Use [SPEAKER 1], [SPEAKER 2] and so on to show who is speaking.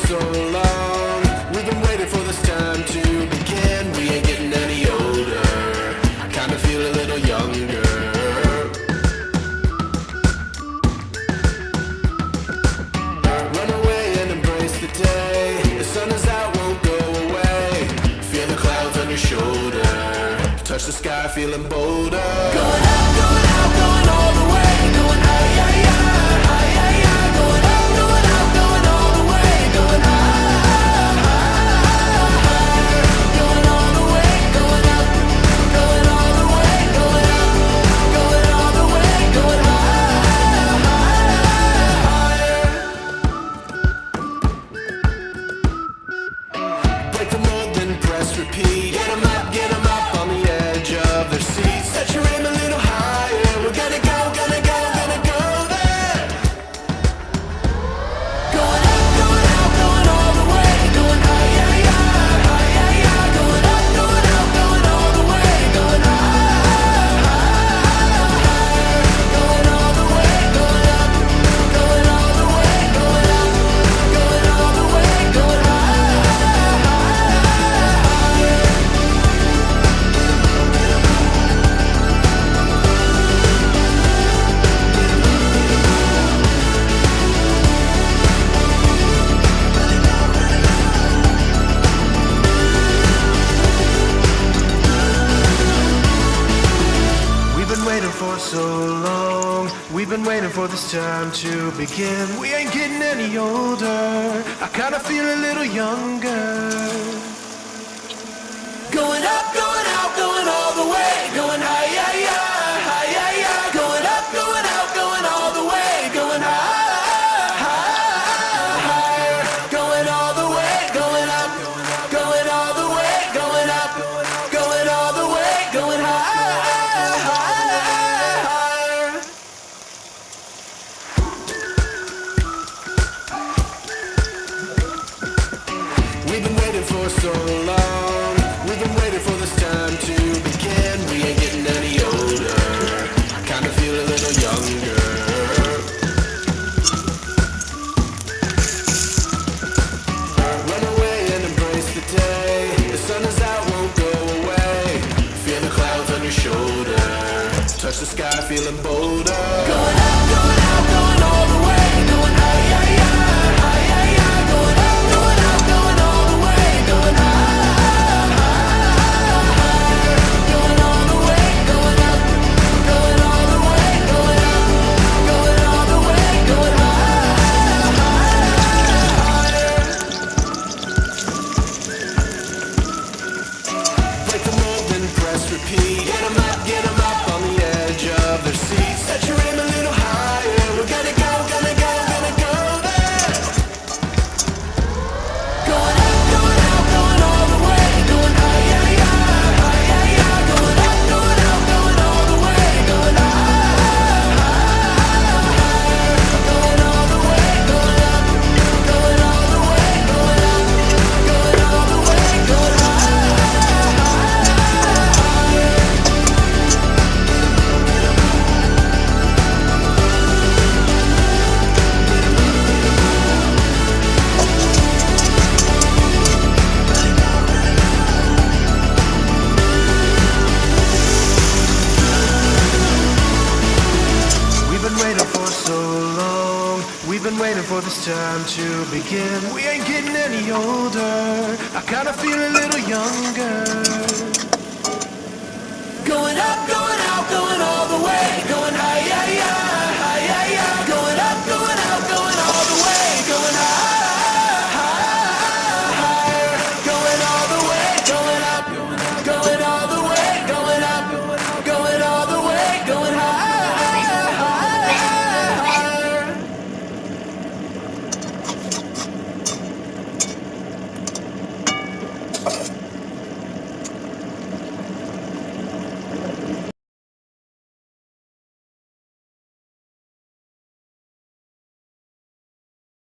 [SPEAKER 1] so long. We've been waiting for this time to begin. We ain't getting any older. I kinda feel a little younger. Run away and embrace the day. The sun is out, won't go away. Feel the clouds on your shoulder. Touch the sky, feeling bolder. Going up, going out, going all the way. Going high, yeah, yeah, high, yeah, yeah. Going up, going out, going all the way. Going high, higher. Going all the way, going up. Going all the way, going up. Going all the way, going higher. Break the mold, then press repeat. Get 'em up on the edge of their seats. Set your aim a little higher. We're gonna go, gonna go, gonna go there. Going up, going out, going all the way. Going high, yeah, yeah, high, yeah, yeah. Going up, going out, going all the way. Going higher. Going all the way, going up. Going all the way, going up. Going all the way, going We've been waiting for so long. We've been waiting for this time to begin. We ain't getting any older. I kinda feel a little younger. Going up, going out, going all the way. Going high, yeah, yeah, high, yeah, yeah. Going up, going out, going all the way. Going higher. Going all the way, going up. Going all the way, going up. Going all the way, going higher. We've been waiting for so long. We've been waiting for this time to begin. We ain't getting any older. I kinda feel a little younger. Run away and embrace the day. The sun is out, won't go away. Feel the clouds on your shoulder. Touch the sky, feeling bolder. Going up, going out, going all the way. Going high, yeah, yeah, high, yeah, yeah. Going up, going out, going all the way. Going higher. Going all the way, going up. Going all the way, going up. Going all the way, going higher. Break the mold, then press repeat. Get 'em up on the edge of their seats. Set your aim a little higher. We're gonna go, gonna go, gonna go there. Going up, going out, going all the way. Going high, yeah, yeah, high, yeah, yeah. Going up, going out, going all the way. Going higher. Going all the way, going up. Going all the way, going up. Going all the way, going higher. We've been waiting for so long. We've been waiting for this time to begin. We ain't getting any older. I kinda feel a little younger. Going up, going out, going all the way. Going high, yeah, yeah, high, yeah, yeah. Going up, going out, going all the way. Going higher. Going all the way, going up. Going all the way, going up. Going all the way, going higher.